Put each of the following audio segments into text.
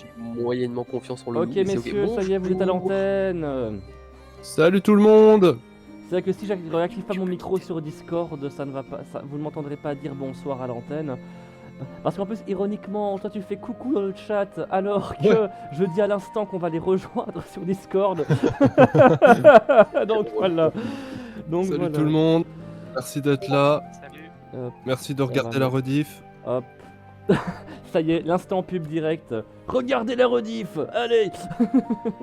j'ai moyennement confiance en le Ok loup, mais c'est ok. messieurs, ça y est, vous êtes à Bonjour. l'antenne. Salut tout le monde. C'est vrai que si je réactive pas mon micro sur Discord, ça ne va pas, vous ne m'entendrez pas dire bonsoir à l'antenne. Parce qu'en plus, ironiquement, toi tu fais coucou dans le chat, alors que Ouais. je dis à l'instant qu'on va les rejoindre sur Discord. Donc voilà. Donc Salut voilà. tout le monde. Merci d'être là. Salut. Merci de On va regarder la mettre- rediff. Hop. Ça y est, l'instant pub direct. Regardez la rediff. Allez.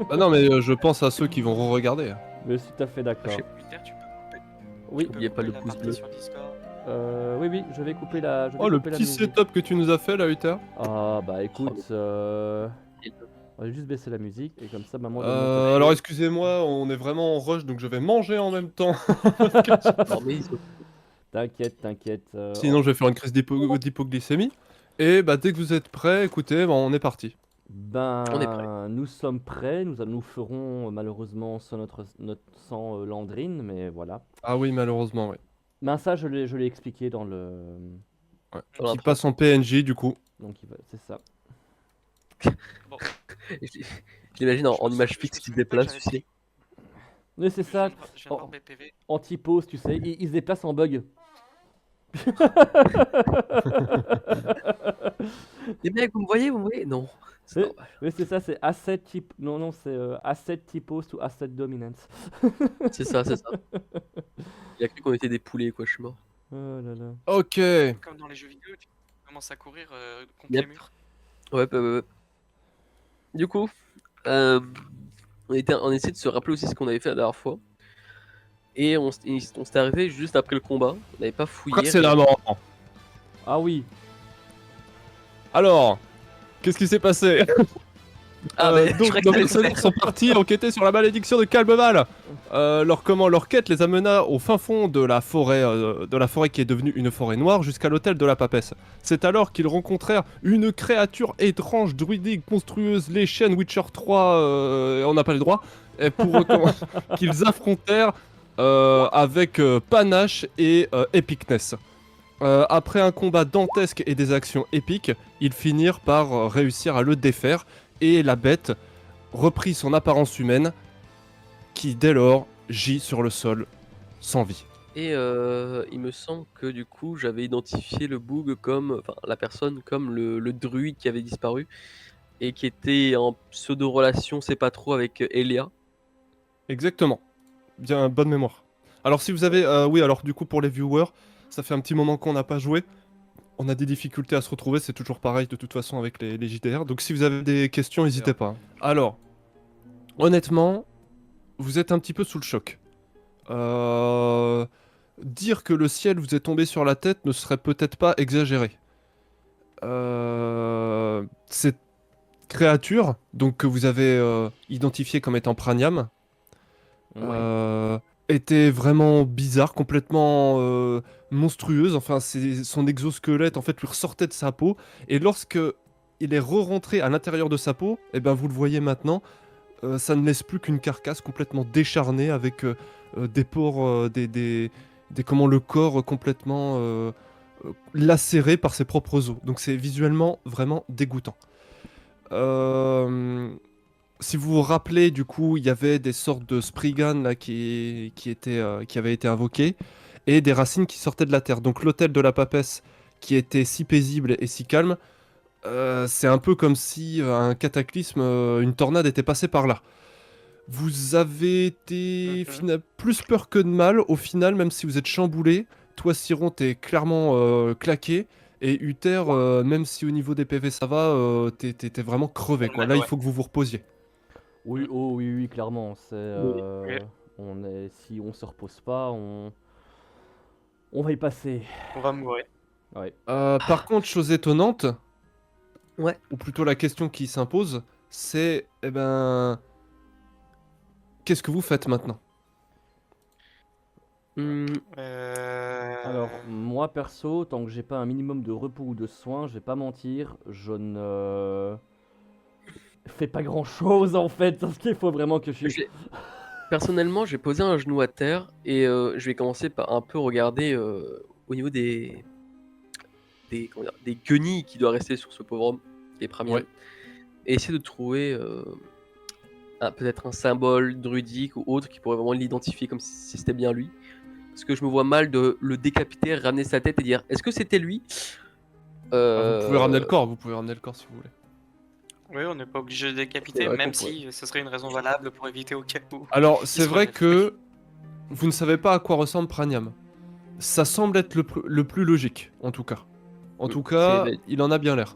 Bah non, mais je pense à ceux qui vont re-regarder. Je suis tout à fait d'accord. Peter, tu peux couper. Oui. Tu peux Oubliez pas couper le la pouce partie bleu. sur Discord. Oui, je vais couper la. Je vais Oh, le couper la petit musique. setup que tu nous as fait là, Uther. Ah bah écoute, on va juste baisser la musique et comme ça maman. Alors excusez-moi, on est vraiment en rush donc je vais manger en même temps. Non, mais ils sont- T'inquiète. Sinon, je vais faire une crise d'hypoglycémie. Et bah, dès que vous êtes prêts, écoutez, bah, on est parti. Ben, On est prêt. nous sommes prêts. Nous ferons malheureusement sans Landrine, mais voilà. Ah oui, malheureusement, oui. Ben ça, je l'ai expliqué dans le. Ouais. Dans Qui l'intro. passe en PNJ du coup. Donc c'est ça. Bon, Je l'imagine en je me image sou- je fixe me qui se souviens pas que déplace, j'avais tu sais. Mais c'est ça. Je viens de voir BPV. Anti-pause, tu sais. Il se déplace en bug. Les mecs, vous me voyez, Non. C'est Oui, normal. oui, c'est ça, c'est asset type. Non, c'est asset typos to asset dominance. C'est ça. Il a cru qu'on était des poulets, quoi, je suis mort. Oh là là. Ok. Comme dans les jeux vidéo, tu commences à courir contre Yep. les murs. Ouais. Du coup, on essayait de se rappeler aussi ce qu'on avait fait la dernière fois. Et on s'était arrêté juste après le combat. On n'avait pas fouillé. Précédemment. Ah oui. Alors, qu'est-ce qui s'est passé? Ah, mais je donc, croyais que nos t'allais personnages faire. sont partis enquêter sur la malédiction de Calmeval. Leur quête les amena au fin fond de la forêt qui est devenue une forêt noire jusqu'à l'hôtel de la papesse. C'est alors qu'ils rencontrèrent une créature étrange, druidique, monstrueuse, les chiennes Witcher 3, on n'a pas le droit, et qu'ils affrontèrent avec panache et epicness. Après un combat dantesque et des actions épiques, ils finirent par réussir à le défaire et la bête reprit son apparence humaine qui dès lors gît sur le sol sans vie. Et il me semble que du coup, j'avais identifié le boug comme, enfin la personne comme le druide qui avait disparu et qui était en pseudo-relation, c'est pas trop, avec Elia. Exactement. Bien, bonne mémoire. Alors si vous avez... oui, alors du coup pour les viewers, ça fait un petit moment qu'on n'a pas joué. On a des difficultés à se retrouver, c'est toujours pareil de toute façon avec les JDR. Donc si vous avez des questions, n'hésitez pas. Alors, honnêtement, vous êtes un petit peu sous le choc. Dire que le ciel vous est tombé sur la tête ne serait peut-être pas exagéré. Cette créature, donc que vous avez identifiée comme étant Praniam, était vraiment bizarre, complètement monstrueuse. Enfin, son exosquelette en fait lui ressortait de sa peau. Et lorsque il est re-rentré à l'intérieur de sa peau, et ben vous le voyez maintenant, ça ne laisse plus qu'une carcasse complètement décharnée avec des pores, comment le corps complètement lacéré par ses propres os. Donc c'est visuellement vraiment dégoûtant. Si vous vous rappelez, du coup, il y avait des sortes de Spriggan là, qui avaient été invoqués, et des racines qui sortaient de la terre. Donc l'hôtel de la papesse, qui était si paisible et si calme, c'est un peu comme si un cataclysme, une tornade était passée par là. Vous avez été plus peur que de mal, au final, même si vous êtes chamboulé. Toi, Siron, t'es clairement claqué. Et Uther, même si au niveau des PV ça va, t'es vraiment crevé, quoi. Là, il faut que vous vous reposiez. Oui, oui, clairement. Si on se repose pas, on va y passer. On va mourir. Ouais. Par contre, chose étonnante, Ouais. ou plutôt la question qui s'impose, c'est, qu'est-ce que vous faites maintenant? Alors, moi perso, tant que j'ai pas un minimum de repos ou de soins, je vais pas mentir, je ne fais pas grand chose en fait, parce qu'il faut vraiment que Personnellement, j'ai posé un genou à terre et je vais commencer par un peu regarder au niveau des guenilles qui doivent rester sur ce pauvre homme, qui est Pramiel. Ouais. et essayer de trouver peut-être un symbole druidique ou autre qui pourrait vraiment l'identifier comme si c'était bien lui. Parce que je me vois mal de le décapiter, ramener sa tête et dire est-ce que c'était lui? Vous pouvez ramener le corps, vous pouvez ramener le corps si vous voulez. Oui, on n'est pas obligé de décapiter, C'est vrai même qu'on pourrait. si ce serait une raison valable pour éviter au cas où. Alors, c'est se vrai relève. que vous ne savez pas à quoi ressemble Praniam. Ça semble être le plus logique, en tout cas. En tout cas, C'est- il en a bien l'air.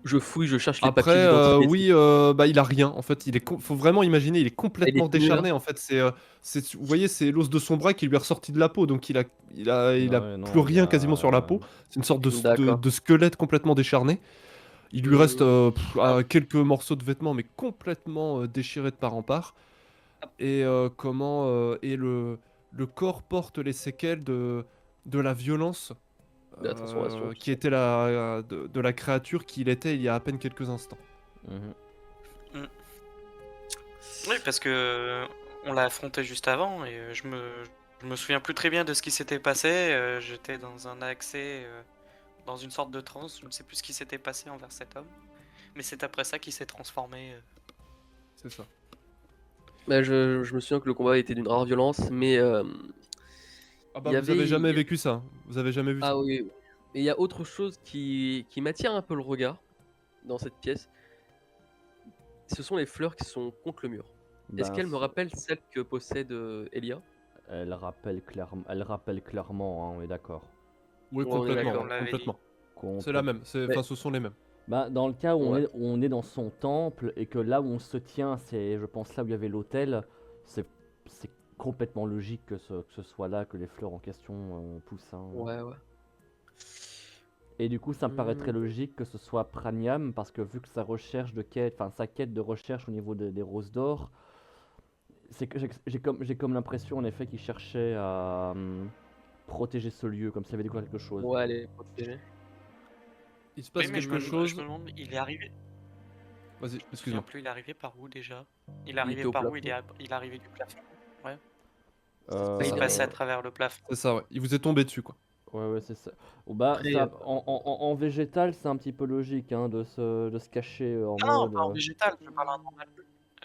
Je fouille, je cherche les papiers Après, d'identité. oui, bah il a rien. En fait, faut vraiment imaginer, il est complètement tout nu, là. décharné. En fait, vous voyez, c'est l'os de son bras qui lui est ressorti de la peau, donc il a Ouais, plus non, rien quasiment sur la peau. C'est une sorte D'accord. de squelette complètement décharné. Il lui reste quelques morceaux de vêtements, mais complètement déchirés de part en part. Et le corps porte les séquelles de la violence De la transformation, tout qui ça. était de la créature qu'il était il y a à peine quelques instants. Mhm. Oui, parce que on l'a affronté juste avant et je me souviens plus très bien de ce qui s'était passé. J'étais dans un accès, dans une sorte de transe. Je ne sais plus ce qui s'était passé envers cet homme. Mais c'est après ça qu'il s'est transformé. C'est ça. Bah, je me souviens que le combat était d'une rare violence, mais Ah il bah y vous avez avait. jamais vécu ça. Vous avez jamais vu ça. Ah oui, oui. Mais il y a autre chose qui m'attire un peu le regard dans cette pièce. Ce sont les fleurs qui sont contre le mur. Est-ce Ben, qu'elles me rappellent celles que possède Elia? elle rappelle clairement, hein, on est d'accord. Oui, Ouais, on est complètement. d'accord. On l'avait Complètement. Complètement. C'est la même. Mais- Ce sont les mêmes. Bah, dans le cas où Ouais. on est dans son temple et que là où on se tient, c'est, je pense, là où il y avait l'autel, c'est complètement logique que ce soit là que les fleurs en question poussent, hein. Ouais, ouais. Et du coup, ça me paraît très Hmm. logique que ce soit Praniam, parce que vu que sa quête de recherche au niveau des roses d'or, c'est que j'ai comme l'impression en effet qu'il cherchait à protéger ce lieu, comme s'il avait découvert quelque chose. Ouais, elle est protégée. Il se Oui, passe mais quelque je chose. me demande, il est arrivé. Vas-y, Je me souviens excuse-moi. plus, il est arrivé par où déjà? Il est Il arrivé était au par où? plafond. Il est arrivé du plafond. Ouais. Euh, Il il est- passait à travers le plafond. C'est ça, ouais. Il vous est tombé dessus, quoi. Ouais, c'est ça. Ou bah, Après, ça, en végétal, c'est un petit peu logique hein, de se cacher en Ah non, mode. pas en végétal, je parle en normal.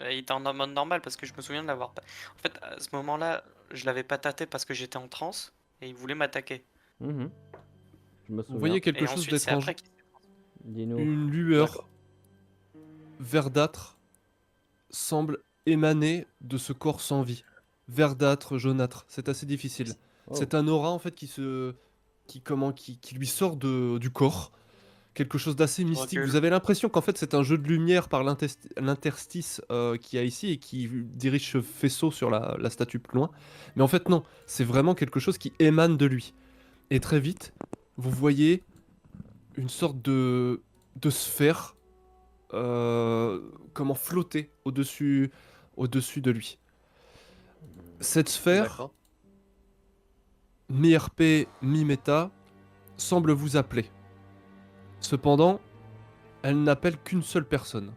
Il était en mode normal parce que je me souviens de l'avoir. En fait, à ce moment-là, je l'avais pas tâté parce que j'étais en transe et il voulait m'attaquer. Mhm. Je me Vous souviens. voyez quelque Et chose ensuite, c'est d'étrange. après qu'il s'est Dis-nous. Une lueur D'accord. verdâtre semble émaner de ce corps sans vie. Verdâtre, jaunâtre, c'est assez difficile. Oh. C'est un aura en fait qui lui sort du corps. Quelque chose d'assez mystique. recule. Vous avez l'impression qu'en fait c'est un jeu de lumière par l'interstice qu'il y a ici et qui dirige ce faisceau sur la statue plus loin. Mais en fait non, c'est vraiment quelque chose qui émane de lui. Et très vite, vous voyez une sorte de sphère comment flotter au-dessus de lui. Cette sphère, D'accord. mi-RP, mi-méta, semble vous appeler. Cependant, elle n'appelle qu'une seule personne.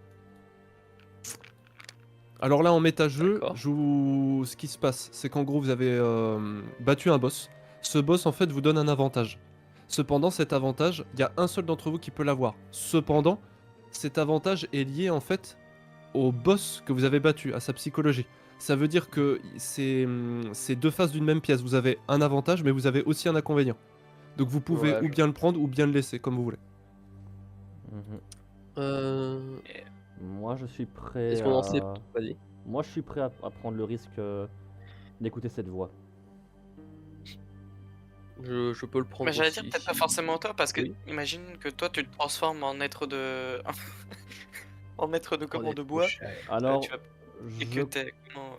Alors là, en méta-jeu, D'accord. ce qui se passe, c'est qu'en gros, vous avez battu un boss. Ce boss, en fait, vous donne un avantage. Cependant, cet avantage, il y a un seul d'entre vous qui peut l'avoir. Cependant, cet avantage est lié, en fait, au boss que vous avez battu, à sa psychologie. Ça veut dire que c'est deux faces d'une même pièce. Vous avez un avantage, mais vous avez aussi un inconvénient. Donc vous pouvez Ouais, ou bien le prendre ou bien le laisser, comme vous voulez. Mhm. Euh, Moi, je suis prêt Est-ce qu'on en sait? à... Vas-y. Moi, je suis prêt à prendre le risque d'écouter cette voix. Je peux le prendre Mais j'allais aussi, dire peut-être pas si- forcément toi parce que Oui. imagine que toi tu te transformes en être de en être de comment On est de trop bois cher. Alors, tu vas- et je que t'es comment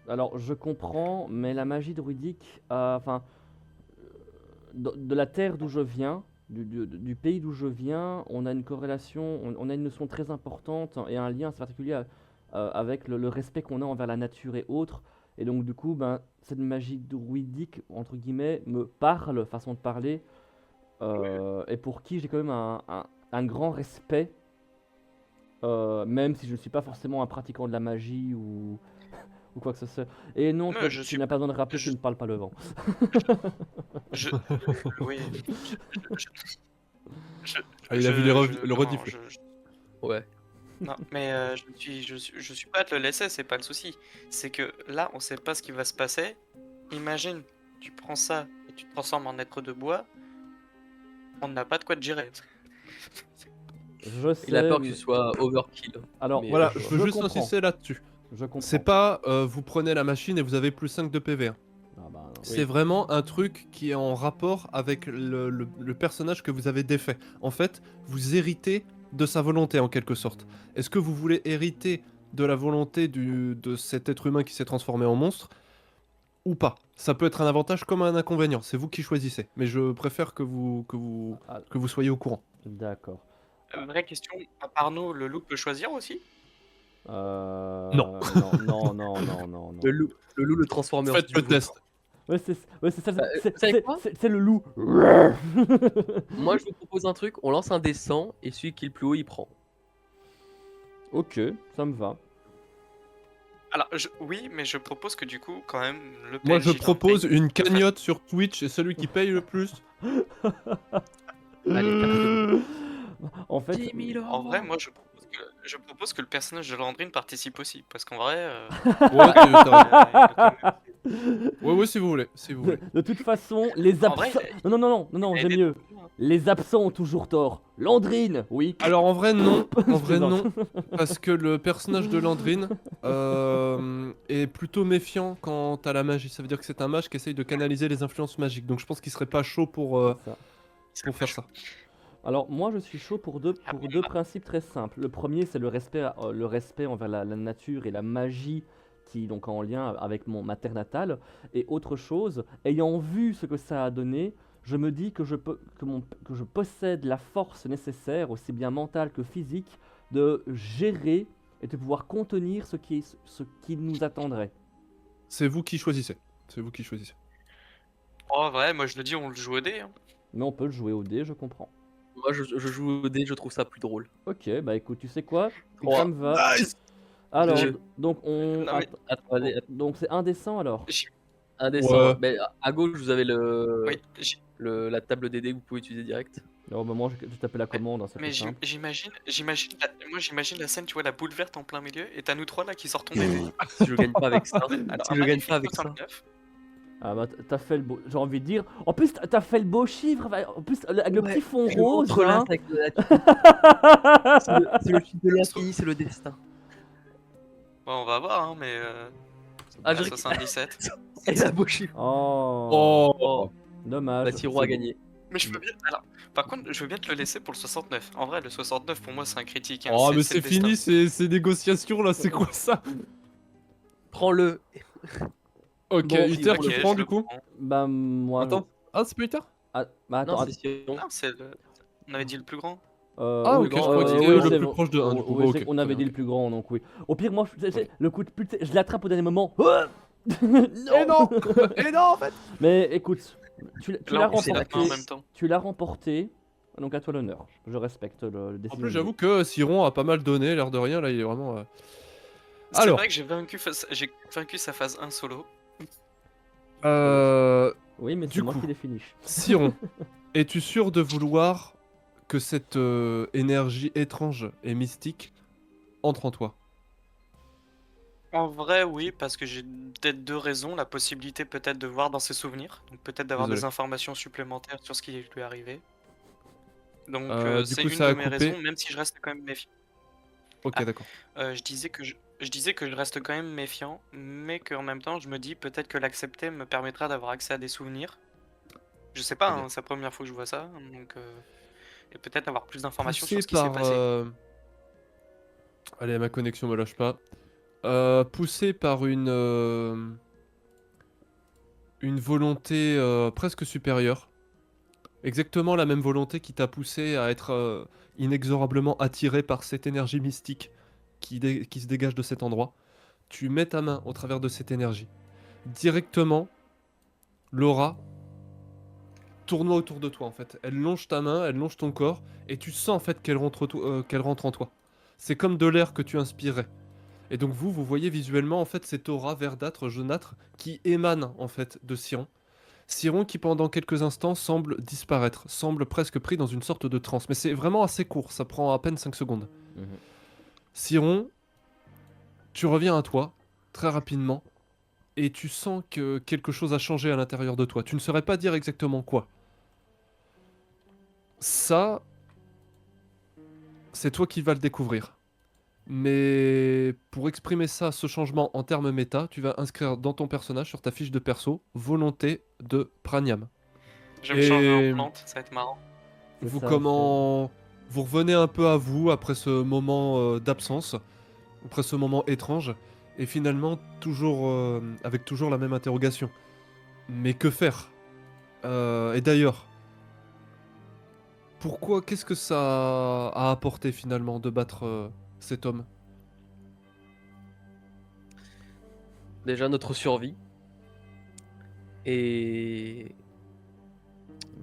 Alors, je comprends, mais la magie druidique, enfin, de la terre d'où je viens, du pays d'où je viens, on a une corrélation, on a une notion très importante et un lien assez particulier avec le respect qu'on a envers la nature et autres. Et donc, du coup, ben, cette magie druidique, entre guillemets, me parle, façon de parler, et pour qui j'ai quand même un grand respect, même si je ne suis pas forcément un pratiquant de la magie ou quoi que ce soit. Et non, Mais je tu suis n'as pas besoin de rappeler que je- tu ne parles pas le vent. je oui je- Ah, il a vu le comment, rediff, lui. Ouais. Non, mais je suis pas à te le laisser, c'est pas le souci. C'est que là, on sait pas ce qui va se passer. Imagine, tu prends ça et tu te transformes en être de bois, on n'a pas de quoi te gérer. Je Il a sais, peur que mais... ce soit overkill. Alors, Mais, Voilà, je je vois. veux juste comprends. insister là-dessus. Je comprends. C'est pas vous prenez la machine et vous avez plus 5 de PV. Hein. Ah bah non. C'est vraiment un truc qui est en rapport avec le personnage que vous avez défait. En fait, vous héritez de sa volonté en quelque sorte. Est-ce que vous voulez hériter de la volonté de cet être humain qui s'est transformé en monstre ou pas? Ça peut être un avantage comme un inconvénient, c'est vous qui choisissez. Mais je préfère que Ah, vous soyez au courant. d'accord. Vraie question, à part nous, le loup peut choisir aussi? Non. Non. Le loup le transformeur. Faites le test. Ouais, c'est ça, vous savez quoi c'est le loup. Moi, je vous propose un truc. On lance un dé 100 et celui qui est le plus haut, il prend. Ok, ça me va. Alors, oui, mais je propose que du coup, quand même, le Moi PNJ je dans le propose pays- une cagnotte sur Twitch et celui qui paye le plus. Allez, En fait, 10 000 En vrai, moi, je propose que le personnage de Landrine participe aussi, parce qu'en vrai... Ouais, quand même- ouais, si vous voulez, si vous voulez. de toute façon, les En vrai, absents. Non, il a j'ai aidé mieux. tout le monde, hein. Les absents ont toujours tort. Landrine, oui. Alors en vrai non, en vrai plaisante. non, parce que le personnage de Landrine est plutôt méfiant quant à la magie. Ça veut dire que c'est un mage qui essaye de canaliser les influences magiques. Donc je pense qu'il serait pas chaud pour faire ça. Alors moi je suis chaud pour deux principes très simples. Le premier c'est le respect envers la nature et la magie qui est donc en lien avec ma terre natale. Et autre chose, ayant vu ce que ça a donné, je me dis que je possède la force nécessaire, aussi bien mentale que physique, de gérer et de pouvoir contenir ce qui nous attendrait. C'est vous qui choisissez. C'est vous qui choisissez. Oh, ouais, moi je le dis, on le joue au dé. Hein. Mais on peut le jouer au dé, je comprends. Moi, je joue au dé, je trouve ça plus drôle. Ok, bah écoute, tu sais quoi? Trois. Ça me va. Alors, Je- donc on... Non, mais- Attends, allez, Donc c'est indécent alors. un des Ouais. 100. Mais à gauche, vous avez Oui, la table des dés que vous pouvez utiliser direct. Alors bah moi je vais taper la commande, hein, c'est mais plus simple. j'imagine la scène, tu vois, la boule verte en plein milieu, et t'as nous trois là qui sortons des dés. Si je gagne pas avec ça. Alors, Si un je gagne magnifique pas avec ça. 69. Ah bah t'as fait le beau... J'ai envie de dire... En plus t'as fait le beau chiffre, en plus avec le Ouais, petit fond je le rose contrelasse là. avec c'est le chiffre de l'infini, c'est le destin. Bon, on va voir, hein, mais... Ah, à je 77. Et la beau chiffre. Oh, Oh, dommage. Bah, Siro a gagné. Mais je veux bien... Alors, par contre, je veux bien te le laisser pour le 69. En vrai, le 69, pour moi, c'est un critique. Hein. oh mais le c'est destin. fini ces négociations là, c'est quoi ça? Prends-le. Ok, Bon, Uther, Ok, tu je prends le du coup? prends. Bah moi... Attends. Ah, c'est pas Uther? Ah, bah attends, Non, c'est Siro. Non, c'est le... On avait dit le plus grand. Ah, oui, ok, grand, je crois que c'était oui, le c'est plus bon. proche de 1 du coup. Oui, Ok, on très avait dit bien. le plus grand, donc oui. Au pire, moi, le coup de pute, je l'attrape au dernier moment. Et non Et non en fait. Mais écoute, tu l'as Là, on s'est remporté. en même temps. Tu l'as remporté, donc à toi l'honneur. Je respecte le En décision. plus, j'avoue que Siron a pas mal donné, l'air de rien, là, il est vraiment... C'est Alors. vrai que j'ai vaincu sa phase 1 solo. Oui, mais Du c'est moi coup. qui l'ai finish. Siron, es-tu sûr de vouloir que cette énergie étrange et mystique entre en toi? En vrai, oui, parce que j'ai peut-être deux raisons. La possibilité peut-être de voir dans ses souvenirs, donc peut-être d'avoir des Désolé. informations supplémentaires sur ce qui lui est arrivé. Donc Du c'est coup, une ça a de mes coupé. raisons, même si je reste quand même méfiant. Ok, Ah. d'accord. Je disais que je reste quand même méfiant, mais qu'en même temps, je me dis peut-être que l'accepter me permettra d'avoir accès à des souvenirs. Je sais pas, Très bien. hein, c'est la première fois que je vois ça, donc et peut-être avoir plus d'informations Poussé sur ce qui s'est par... passé. Allez, ma connexion me lâche pas. Poussé par une volonté presque supérieure. Exactement la même volonté qui t'a poussé à être inexorablement attiré par cette énergie mystique qui se dégage de cet endroit. Tu mets ta main au travers de cette énergie. Directement, l'aura tournoie autour de toi en fait. Elle longe ta main, elle longe ton corps, et tu sens en fait qu'elle rentre en toi. C'est comme de l'air que tu inspirais. Et donc vous voyez visuellement en fait cette aura verdâtre, jaunâtre, qui émane en fait de Siron. Siron qui pendant quelques instants semble disparaître, semble presque pris dans une sorte de transe. Mais c'est vraiment assez court, ça prend à peine 5 secondes. Mhm. Siron, tu reviens à toi, très rapidement, et tu sens que quelque chose a changé à l'intérieur de toi. Tu ne saurais pas dire exactement quoi. Ça, c'est toi qui vas le découvrir. Mais pour exprimer ça, ce changement en termes méta, tu vas inscrire dans ton personnage, sur ta fiche de perso, volonté de Praniam. Je vais me changer en Et plante, ça va être marrant. C'est vous ça, comment vous revenez un peu à vous après ce moment d'absence, après ce moment étrange, et finalement toujours avec toujours la même interrogation. Mais que faire? Et d'ailleurs, pourquoi, qu'est-ce que ça a apporté finalement de battre cet homme? Déjà notre survie. Et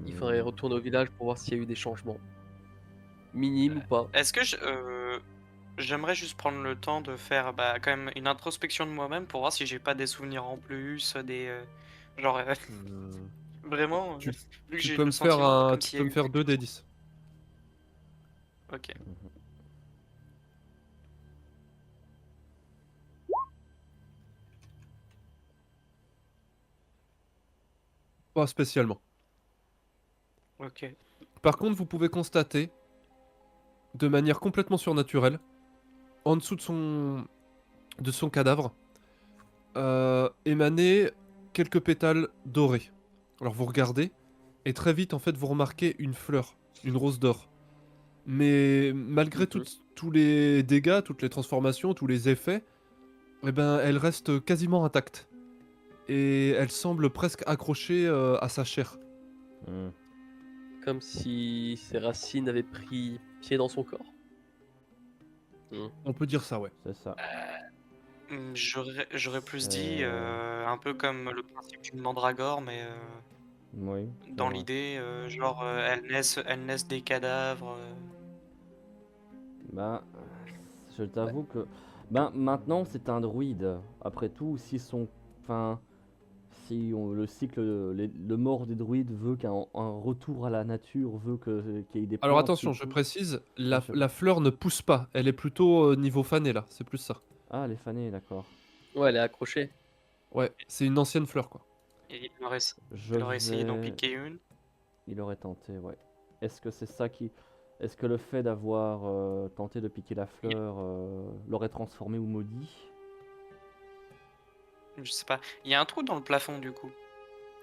il faudrait retourner au village pour voir s'il y a eu des changements. Minimes ou pas. Est-ce que j'aimerais juste prendre le temps de faire quand même une introspection de moi-même pour voir si j'ai pas des souvenirs en plus, genre Hmm. vraiment, Tu, vu que tu j'ai peux le me faire sentiment un, comme tu s'il y peux a me eu faire quelque 2 des chose. 10. Ok. Pas spécialement. Ok. Par contre, vous pouvez constater, de manière complètement surnaturelle, en dessous de son cadavre, émaner quelques pétales dorés. Alors vous regardez, et très vite, en fait, vous remarquez une fleur, une rose d'or. Mais malgré Mhm. tous les dégâts, toutes les transformations, tous les effets, eh ben, elle reste quasiment intacte. Et elle semble presque accrochée à sa chair. Hmm. Comme si ses racines avaient pris pied dans son corps. Hmm. On peut dire ça, ouais. C'est ça. J'aurais plus dit C'est- un peu comme le principe d'une mandragore, mais Oui, c'est dans vrai. l'idée, elles naissent des cadavres. Bah, je Ouais. t'avoue que... Ben, maintenant, c'est un druide. Après tout, si son... Enfin, si le cycle, le mort des druides veut qu'un un retour à la nature, veut qu'il y ait des Alors plantes qui attention, je poussent... précise, Ah, la fleur ne pousse pas. Elle est plutôt niveau fané là, c'est plus ça. Ah, les fanés, d'accord. Ouais, elle est accrochée. Ouais, c'est une ancienne fleur quoi. Et il aurait, Je il aurait essayé d'en vais... piquer une. Il aurait tenté, ouais. Est-ce que c'est ça qui... Est-ce que le fait d'avoir tenté de piquer la Il- fleur l'aurait transformé ou maudit? Je sais pas. Il y a un trou dans le plafond du coup.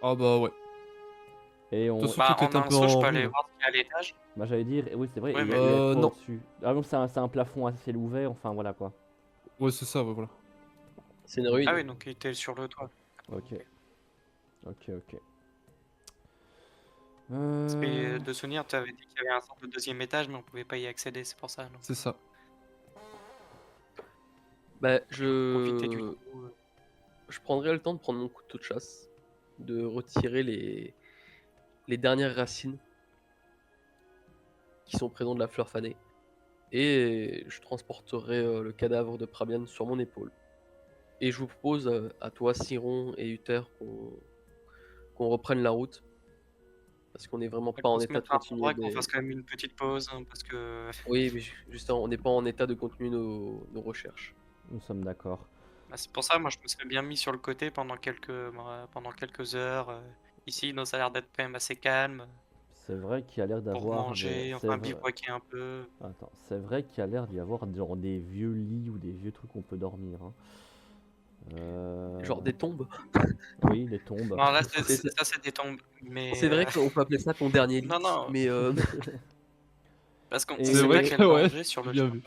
Ah bah ouais. Et De toute on... façon, tout En est un un peu saut, je en peux aller ruine. voir ce qu'il y a à l'étage. Bah j'allais dire, oui c'est vrai, Ouais, il y a quoi Non. au-dessus? Ah donc c'est un plafond à ciel ouvert, enfin voilà quoi. Ouais, c'est ça, ouais, voilà. C'est une Ah ruine. oui, donc il était sur le toit. Ok, ok. Parce que Euh... de souvenir, tu avais dit qu'il y avait un sorte de deuxième étage, mais on pouvait pas y accéder, c'est pour ça. Donc, C'est ça. Bah, profiter du trou. je prendrais le temps de prendre mon couteau de chasse, de retirer les dernières racines qui sont présentes de la fleur fanée. Et je transporterai le cadavre de Prabian sur mon épaule. Et je vous propose à toi, Siron et Uther, qu'on reprenne la route. Parce qu'on n'est vraiment pas Qu'on en se état de mette à un continuer endroit, qu'on fasse des... quand même une petite pause, hein, parce que Oui, mais justement, on n'est pas en état de continuer nos recherches. Nous sommes d'accord. c'est pour ça, moi je me serais bien mis sur le côté pendant quelques heures. Ici, non, ça a l'air d'être quand même assez calme C'est vrai qu'il y a l'air pour d'avoir des... manger, C'est enfin vrai... bivouaquer un peu. Attends, c'est vrai qu'il y a l'air d'y avoir genre des vieux lits ou des vieux trucs où on peut dormir. Hein. Genre des tombes. Oui, les tombes. Non, là, C'est ça c'est des tombes, mais c'est vrai qu'on peut appeler ça ton dernier lit. non, non, Mais parce qu'on C'est sait pas vrai Et, que, quel ouais, danger sur j'ai le bien chemin. vu.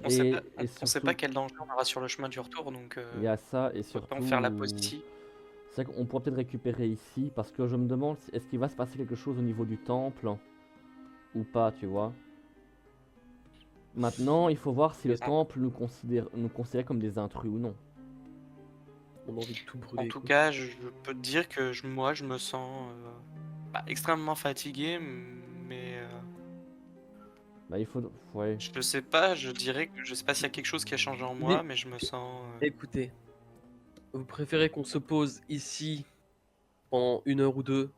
On sait pas, et on sait surtout, pas quel danger on aura sur le chemin du retour, donc il y a ça, et autant surtout, faire la pause ici. c'est vrai qu'on pourrait peut-être récupérer ici, parce que je me demande, est-ce qu'il va se passer quelque chose au niveau du temple, ou pas, tu vois. Maintenant, il faut voir si le En, temple nous considère comme des intrus ou non. on a envie de tout en brûler. tout Quoi. cas, je peux te dire que moi, je me sens extrêmement fatigué, mais Bah, il faut... Ouais. je sais pas, je sais pas s'il y a quelque chose qui a changé en moi, Mais mais je me sens. écoutez, vous préférez qu'on se pose ici pendant 1 heure ou 2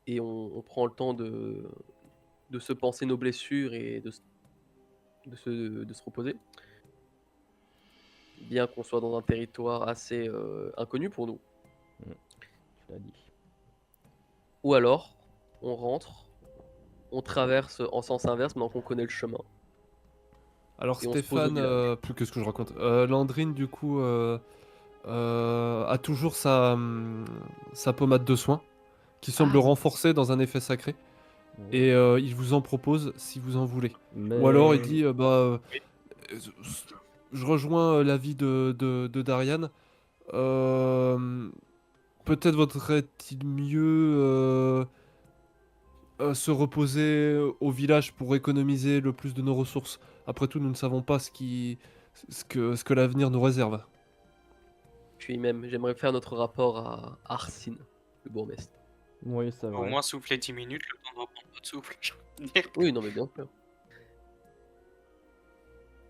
et on prend le temps de se penser nos blessures et de se reposer, bien qu'on soit dans un territoire assez inconnu pour nous. Tu l'as dit. Ou alors, on rentre, on traverse en sens inverse maintenant qu'on connaît le chemin. Alors Et on se pose au Stéphane, village. plus que ce que je raconte, Landrine du coup a toujours sa pommade de soin qui semble renforcée dans un effet sacré et il vous en propose si vous en voulez. Ou alors il dit je rejoins l'avis de Darian. Peut-être vaudrait-il mieux se reposer au village pour économiser le plus de nos ressources. Après tout, nous ne savons pas ce que l'avenir nous réserve. Puis même, j'aimerais faire notre rapport à Arsine, le bourgmestre. Oui, c'est Au vrai. moins souffler 10 minutes, le temps de reprendre notre souffle. j'ai envie de dire. Oui, non mais bien sûr.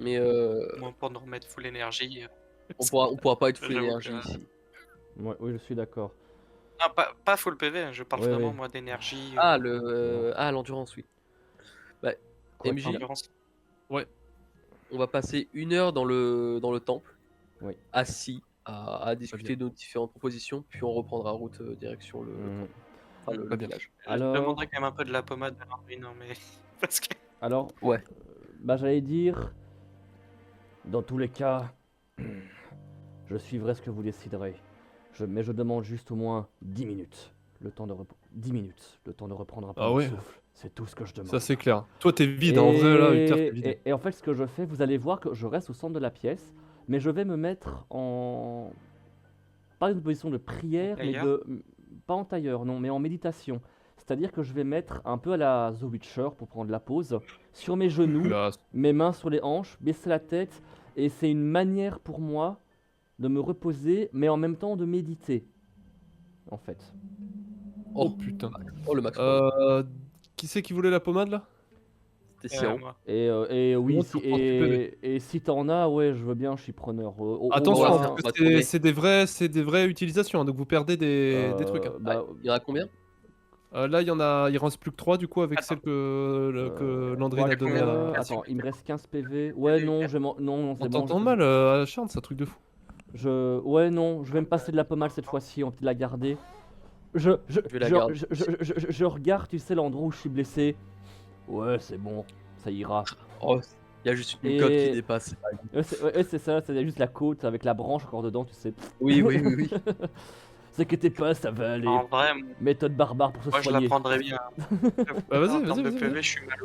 Mais Au moins pour nous remettre full énergie. on pourra pas être full J'avoue énergie que- ici. Ouais, oui, je suis d'accord. Ah, pas full PV, hein, je parle Oui, vraiment oui. moi d'énergie. Ah, l'endurance, oui. Bah, Quoi MJ, qu'il- endurance. on va passer 1 heure dans le temple, Oui. assis, à discuter de nos différentes propositions, puis on reprendra route direction le Mhm. temple. Enfin, le Très bien. village. Alors- Je demanderais quand même un peu de la pommade de Landry, non mais. Parce que. Alors, Ouais. bah j'allais dire, dans tous les cas, je suivrai ce que vous déciderez. Mais je demande juste au moins 10 minutes. Le temps de 10 minutes. Le temps de reprendre un peu Ah de ouais. souffle. C'est tout ce que je demande. Ça c'est clair. Toi t'es vide, hein, en vrai là, Uther t'es vide. Et en fait, ce que je fais, vous allez voir que je reste au centre de la pièce, mais je vais me mettre en. Pas une position de prière, mais Tailleur de. Pas en tailleur, non, mais en méditation. C'est-à-dire que je vais mettre un peu à la The Witcher pour prendre la pause, sur mes genoux, Là, mes mains sur les hanches, baisser la tête, et c'est une manière pour moi de me reposer, mais en même temps de méditer, en fait. oh putain. Oh, le max. Qui c'est qui voulait la pommade là? C'était Siron. moi. Et oui, Bon, si, tu reprends tes PV. et si t'en as, ouais, je veux bien, je suis preneur. Attention, va parce faire- on que va trouver. c'est des vraies utilisations, hein, donc vous perdez des trucs. Hein. Bah, Il y en a combien? Là, il reste plus que 3 du coup avec Attends. celle que Landrine a donnée combien à. Attends, il me reste 15 PV. Ouais, non, non, c'est On bon. t'entend mal, Charles, c'est un truc de fou. Ouais, non, je vais me passer de la pommade cette fois-ci, on va peut-être la garder. Je vais la garder. je regarde, tu sais, l'endroit où je suis blessé. Ouais, c'est bon, ça ira. Oh, il y a juste une coque qui Et- dépasse. Ouais, c'est ça, c'est juste la côte avec la branche encore dedans, tu sais. Oui, oui, oui, oui. T'inquiète pas, ça va aller. En vrai, Méthode barbare pour se moi je la soigner. prendrais bien. Bah, vas-y, En vas-y, termes de vas-y, PV, vas-y. je suis mal.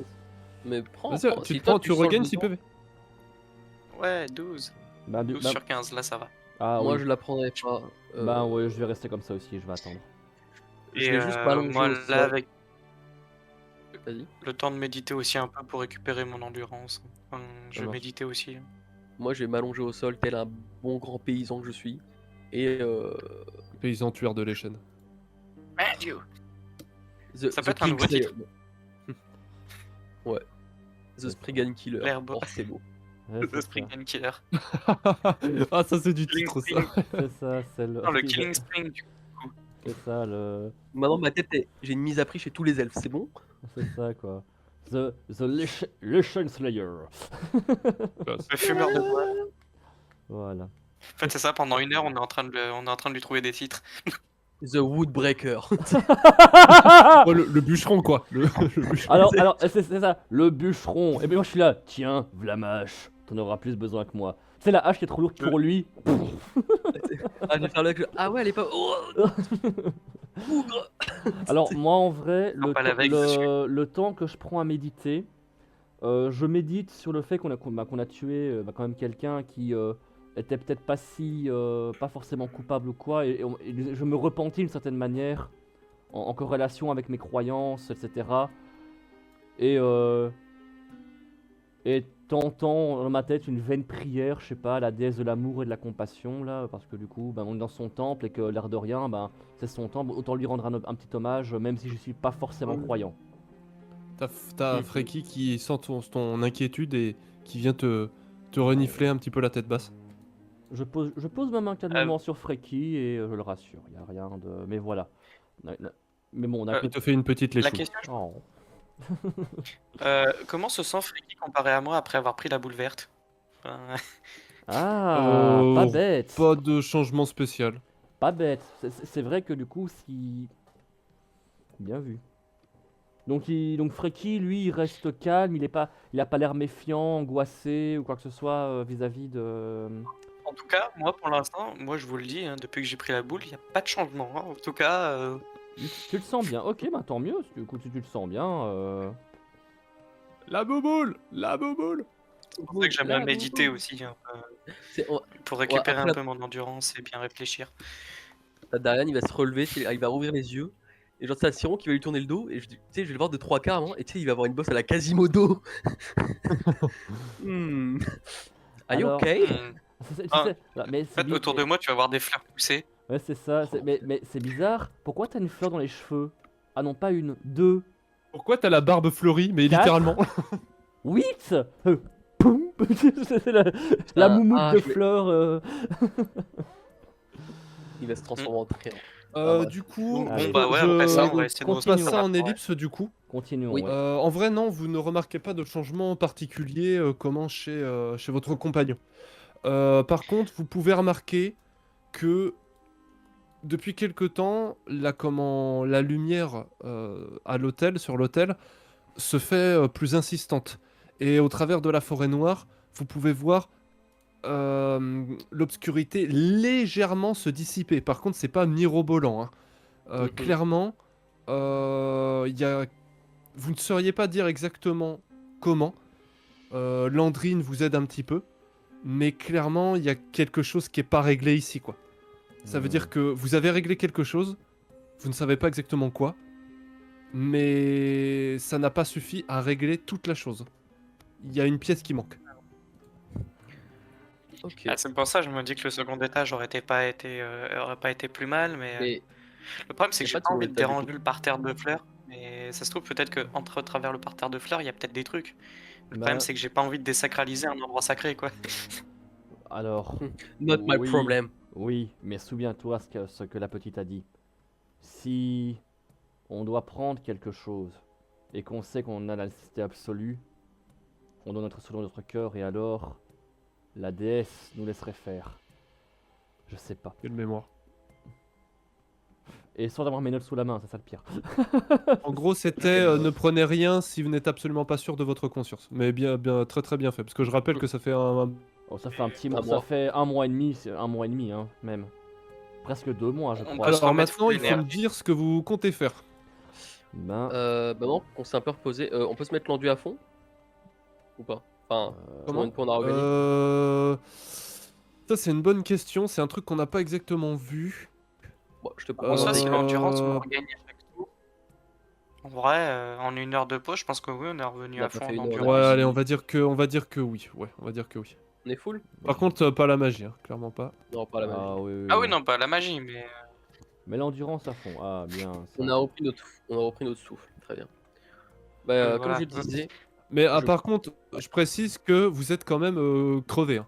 Mais prends, Vas-y, prends. tu Si te toi, prends, tu sens le regagnes 6 besoin- PV. Ouais, 12. Bah, 12 sur 15, là ça va. Ah Moi, oui. je la prendrais pas. Bah ouais, je vais rester comme ça aussi, je vais attendre. Je vais juste m'allonger moi au là, sol. avec Vas-y. le temps de méditer aussi un peu pour récupérer mon endurance. Enfin, je Ça marche. méditais aussi. Moi, je vais m'allonger au sol tel un bon grand paysan que je suis. Et Paysan tueur de l'échelle. Ça peut être un nouveau Kingslayer. Ouais. The Spriggan Killer. L'herbe. Oh, c'est beau. Ouais, The c'est ça. Spriggan Killer. Ah, ça c'est du Killing titre, Spring. ça. C'est ça, c'est le. Non, le c'est- Killing Spring. C'est ça, le. Maintenant, ma tête est. J'ai une mise à prix chez tous les elfes, c'est bon? C'est ça, quoi. Lichen Slayer. Le fumeur de bois. Voilà. En fait, c'est ça, pendant 1 heure, on est en train de lui trouver des titres. The Woodbreaker. Oh, le bûcheron, quoi. Le bûcheron. Alors c'est ça, le bûcheron. Et bien moi je suis là, tiens, Vlamache, t'en auras plus besoin que moi. C'est la hache qui est trop lourde pour lui. Ah, je vais faire ah ouais, elle est pas. Oh Bougre. Alors moi en vrai, pas la veille le temps que je prends à méditer, je médite sur le fait qu'on a tué quand même quelqu'un qui était peut-être pas pas forcément coupable ou quoi, et je me repentis d'une certaine manière en corrélation avec mes croyances, etc. Et t'entends dans ma tête une vaine prière, je sais pas, à la déesse de l'amour et de la compassion, là, parce que du coup, on est dans son temple et que l'air de rien, c'est son temple, autant lui rendre un petit hommage, même si je suis pas forcément croyant. T'as Freki qui sent ton inquiétude et qui vient te renifler un petit peu la tête basse. Je pose ma main calmement sur Freki et je le rassure, y a rien de... Mais voilà. Mais bon, on a... Il te fait une petite La léchouille. question, Oh. comment se sent Friki comparé à moi après avoir pris la boule verte? Enfin, Ah, pas bête. Pas de changement spécial. Pas bête. C'est vrai que du coup, si. Bien vu. Donc Freaky, lui, il reste calme, il a pas l'air méfiant, angoissé ou quoi que ce soit vis-à-vis de. En tout cas, moi pour l'instant, moi je vous le dis, hein, depuis que j'ai pris la boule, il n'y a pas de changement, hein. En tout cas, Tu le sens bien. Ok, bah tant mieux. Du coup, si tu le sens bien. La bouboule! La bouboule! c'est pour ça que j'aime bien méditer aussi, hein, pour récupérer après un peu mon endurance et bien réfléchir. Darian, il va se relever, il va rouvrir les yeux. Et genre, c'est Siron qui va lui tourner le dos. Et tu sais, je vais le voir de 3 quarts avant. Et tu sais, il va avoir une bosse à la Quasimodo. Hmm. Are you Alors, okay? Tu Ah, sais, mais En fait, autour de moi, tu vas voir des fleurs pousser. Ouais, c'est ça. Mais c'est bizarre. Pourquoi t'as une fleur dans les cheveux? Ah non, pas une, deux, Pourquoi t'as la barbe fleurie, mais 4, littéralement? 8. Poum. C'est la moumoute de je vais- fleurs. Il va se transformer en trait. Du coup, Donc, Allez. bon, bah ouais, après ça, on va essayer de Continue. passe ça en refaire. ellipse du coup. Continuons. Oui. Ouais. En vrai, non, vous ne remarquez pas de changement particulier chez votre compagnon. Par contre, vous pouvez remarquer que depuis quelque temps, la lumière à l'hôtel, sur l'hôtel, se fait plus insistante. Et au travers de la forêt noire, vous pouvez voir l'obscurité légèrement se dissiper. Par contre, c'est pas mirobolant, hein. Mhm. Clairement, vous ne sauriez pas dire exactement comment. Landrine vous aide un petit peu, mais clairement, il y a quelque chose qui est pas réglé ici, quoi. Ça veut dire que vous avez réglé quelque chose, vous ne savez pas exactement quoi, mais ça n'a pas suffi à régler toute la chose. Il y a une pièce qui manque. Ok. Ah, c'est pour ça que je me dis que le second étage aurait pas été plus mal, mais Mais le problème c'est y que a j'ai pas de pas second envie de étage, du déranger coup. le parterre de fleurs. Mais ça se trouve peut-être que entre travers le parterre de fleurs, il y a peut-être des trucs. Le problème Bah, c'est que j'ai pas envie de désacraliser un endroit sacré, quoi. alors. Not my Oui. problem. Oui, mais souviens-toi ce que la petite a dit. Si on doit prendre quelque chose et qu'on sait qu'on a la nécessité absolue, on doit notre selon notre cœur et alors la déesse nous laisserait faire. Je sais pas. Quelle mémoire. Et sans avoir mes notes sous la main, c'est ça le pire. En gros, c'était ne prenez rien si vous n'êtes absolument pas sûr de votre conscience. Mais bien, très très bien fait. Parce que je rappelle que ça fait Oh, ça fait un petit Un mois, ça mois. fait un mois et demi, hein, même. Presque 2 mois, je On crois. peut se Alors remettre maintenant, il full faut me énergie. dire ce que vous comptez faire. Ben, Maintenant qu'on s'est un peu reposé, on peut se mettre l'enduit à fond? Ou pas? Enfin, Comment combien de points on a regagné? Ça, c'est une bonne question. C'est un truc qu'on n'a pas exactement vu. Bon, je te En propose soi, un si dé. l'endurance on regagne à chaque tour, en vrai, en 1 heure de pause, je pense que oui, on est revenu On a à pas fond fait en 1 heure, Ouais, on a endurance. allez, on va dire que oui. Ouais, on va dire que oui. On est full? Par contre, pas la magie, hein, clairement pas. Non, pas la magie. ah oui, Ah oui, non, pas la magie, mais Mais l'endurance à fond, ah bien. Ça. On a repris notre souffle, très bien. Bah, comme voilà. je disais. Mais Je- par contre, je précise que vous êtes quand même crevé, hein.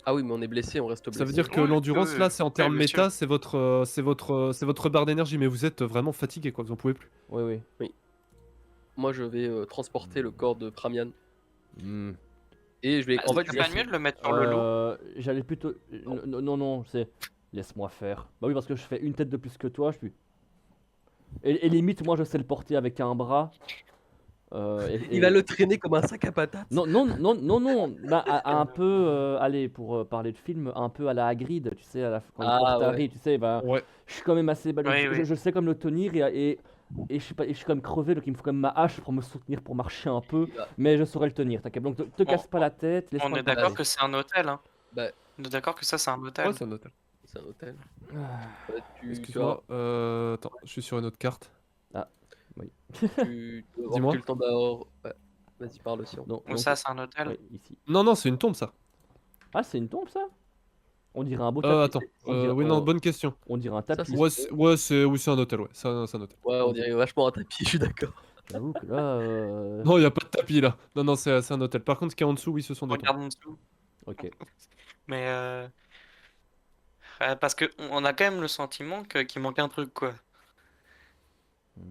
Ah oui, mais on est blessé, on reste blessé. Ça veut dire que Oui, l'endurance, oui, là, c'est en oui, termes bien sûr. méta, c'est votre barre d'énergie, mais vous êtes vraiment fatigué, quoi, vous en pouvez plus. Oui, oui. Moi, je vais transporter le corps de Pramian. Hmm. Et je vais. Ah, En fait, c'est pas mieux de le mettre sur le loup. J'allais plutôt. Non, c'est. Laisse-moi faire. Bah oui, parce que je fais une tête de plus que toi, je suis. Et limite, moi je sais le porter avec un bras. Il va le traîner comme un sac à patates. Non. Bah, un peu, allez, pour parler de film, un peu à la Hagrid, tu sais, quand il Ah, porte ouais. Harry, tu sais, bah, Ouais. je suis quand même assez balèze. Oui, oui. Je sais comme le tenir et je sais pas, et je suis quand même crevé, donc il me faut quand même ma hache pour me soutenir, pour marcher un peu, Il va- mais je saurais le tenir, t'inquiète. Donc te casse pas la tête, laisse-moi On est le d'accord porter. que c'est un hôtel, hein. Bah, On est d'accord que ça, c'est un hôtel. Ouais, c'est un hôtel. c'est un hôtel. Ah, Tu Excuse-moi, attends, je suis sur une autre carte. tu vas avoir Dis-moi. pris le temps d'avoir. Ouais. Vas-y, parle aussi. non, Ou ça, c'est un hôtel. ouais, ici. Non, c'est une tombe, ça. Ah, c'est une tombe ça? On dirait un beau tapis. Attends, oui, non, bonne question. On dirait un tapis. c'est- Ouais, c'est un hôtel, ouais, c'est un hôtel. Ouais, on dirait vachement un tapis, je suis d'accord. J'avoue que là. Non, il y a pas de tapis, là. Non, c'est un hôtel. Par contre, ce qu'il y a en dessous, oui, ce sont des tombes. Regarde en dessous. Ok. Mais parce que on a quand même le sentiment qu'il manque un truc, quoi. Hmm.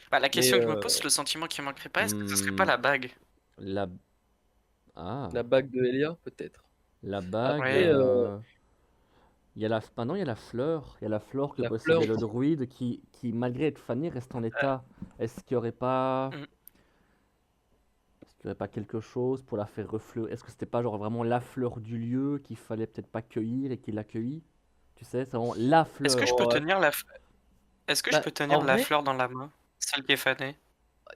Bah, la question Mais, que je me pose, c'est le sentiment qu'il manquerait pas, est-ce que ce serait pas la bague? La. Ah. La bague de Elia, peut-être. La bague, Après, il y a maintenant il y a la fleur. Il y a la fleur que la fleur, possédait le druide qui, malgré être fané, reste en état. Est-ce qu'il n'y aurait pas. Mm. Est-ce qu'il y aurait pas quelque chose pour la faire refleurir? Est-ce que c'était pas genre vraiment la fleur du lieu qu'il fallait peut-être pas cueillir et qu'il l'a cueillie? Tu sais, c'est vraiment la Est-ce que je fleur. peux ouais. tenir Est-ce que je Bah, peux en tenir la vrai, fleur dans la main? Celle qui est fanée?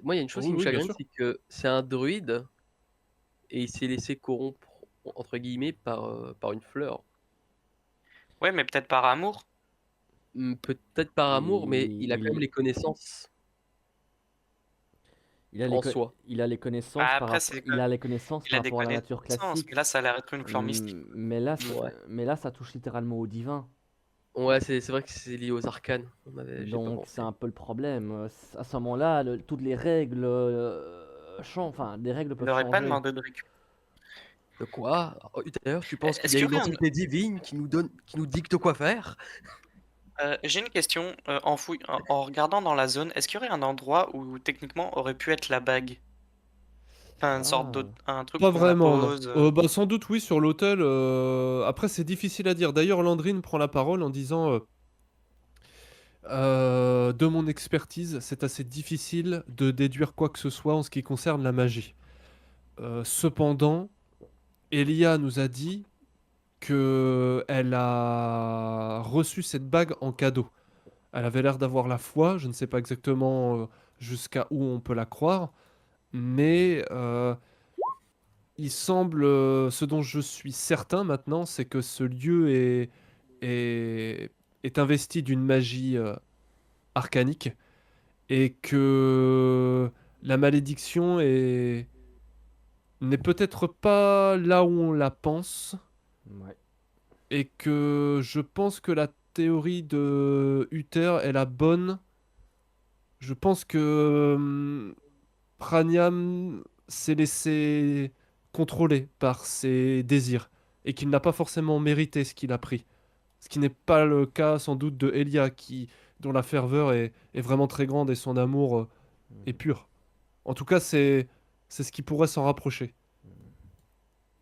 moi, il y a une chose Oui, qui me oui, bien chagrine, sûr. c'est que c'est un druide et il s'est laissé corrompre, entre guillemets, par une fleur. Ouais, mais peut-être par amour. Peut-être par amour, mais Il, il a quand même il, les connaissances il a les, en co- soi. il a les connaissances Bah, par après, rapport, il a les connaissances il a par des rapport à la nature connaissances, mais là, classique. ça a l'air d'être une fleur mystique. Ouais. Mais là, ça touche littéralement au divin. Ouais, c'est vrai que c'est lié aux arcanes. J'ai pas Donc c'est pensé. un peu le problème. À ce moment-là, toutes les règles changent. Enfin, les règles Il peuvent n'aurait pas changer. demandé de récup. De quoi? Oh, d'ailleurs, tu penses qu'il Est-ce y a qu'il y une aurait un... entité divine qui nous dicte quoi faire? J'ai une question. En regardant dans la zone, est-ce qu'il y aurait un endroit où techniquement aurait pu être la bague? Enfin, une sorte Ah, un truc Pas où on la vraiment, non. pose. Bah, sans doute, oui, sur l'autel. Après, c'est difficile à dire. D'ailleurs, Landrine prend la parole en disant de mon expertise, c'est assez difficile de déduire quoi que ce soit en ce qui concerne la magie. Cependant, Elia nous a dit que elle a reçu cette bague en cadeau. Elle avait l'air d'avoir la foi, je ne sais pas exactement jusqu'à où on peut la croire, mais il semble, ce dont je suis certain maintenant, c'est que ce lieu est, est investi d'une magie arcanique et que la malédiction n'est peut-être pas là où on la pense ouais. et que je pense que la théorie de Uther est la bonne. Je pense que Praniam s'est laissé contrôler par ses désirs et qu'il n'a pas forcément mérité ce qu'il a pris. Ce qui n'est pas le cas sans doute de Elia dont la ferveur est vraiment très grande et son amour est pur. En tout cas, c'est ce qui pourrait s'en rapprocher.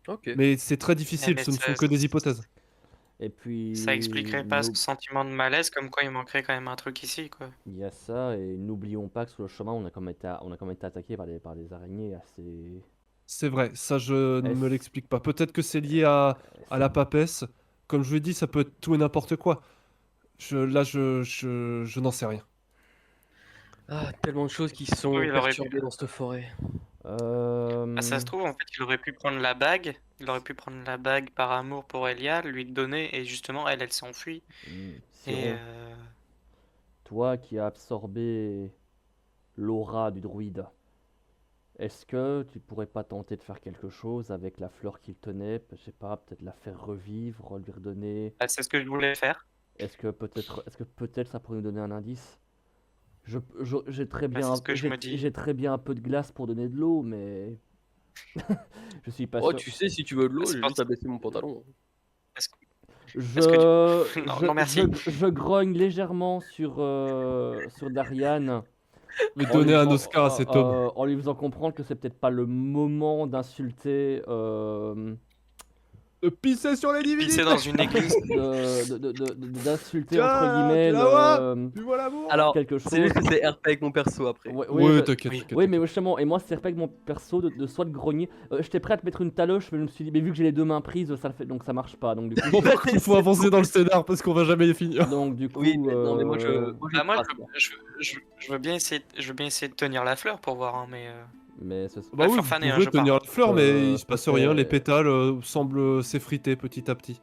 Ok. Mais c'est très difficile, Mais ce ne sont que des hypothèses. Et ça expliquerait puis, pas ce sentiment de malaise, comme quoi il manquerait quand même un truc ici, quoi. il y a ça, et n'oublions pas que sur le chemin, on a quand même été attaqué par des araignées assez. C'est vrai, ça je ne me Est-ce- l'explique pas. Peut-être que c'est lié à c'est- la papesse. Comme je vous l'ai dit, ça peut être tout et n'importe quoi. Je n'en sais rien. Ah, tellement de choses qui sont Oui, il aurait pu. perturbées dans cette forêt. Ah, ça Euh, se trouve, en fait, il aurait pu prendre la bague. Il aurait pu prendre la bague par amour pour Elia, lui donner, et justement, elle s'est enfuie. Et Siron, toi qui as absorbé l'aura du druide, est-ce que tu pourrais pas tenter de faire quelque chose avec la fleur qu'il tenait? Je sais pas, peut-être la faire revivre, lui redonner. bah, c'est ce que je voulais faire. Est-ce que peut-être ça pourrait nous donner un indice? J'ai très Bah, c'est bien, ce que je me dis. j'ai très bien un peu de glace pour donner de l'eau, mais je suis pas Oh, sûr. tu sais, si tu veux de l'eau, C'est j'ai pas- juste à baisser mon pantalon. Est-ce que- Je, Est-ce que Non, non, merci. je grogne légèrement sur Darian Mais en lui donner un faisant, Oscar à cet homme. en lui faisant comprendre que c'est peut-être pas le moment d'insulter De pisser sur les Pisser divinités. dans une église. d'insulter entre Tiens, guillemets tu la vois Tu vois l'amour Alors, quelque c'est juste chose. que c'est RP avec mon perso après. Ouais, Ouais, je- t'inquiète, oui. t'inquiète. Oui, mais justement, et moi, c'est respect mon perso de soit de grogner. J'étais prêt à te mettre une taloche, mais je me suis dit, mais vu que j'ai les deux mains prises, ça le fait, donc ça marche pas. Donc du coup, Bon, par contre, il faut avancer dans le scénar parce qu'on va jamais y finir. donc, du coup Oui, mais non, mais moi je Bah, moi, trace, je veux bien essayer, de tenir la fleur pour voir, hein, mais mais Bah la oui, fleur vous fanée, hein, pouvez je tenir parle. la fleur, mais il se passe c'est- rien. Les pétales semblent s'effriter petit à petit.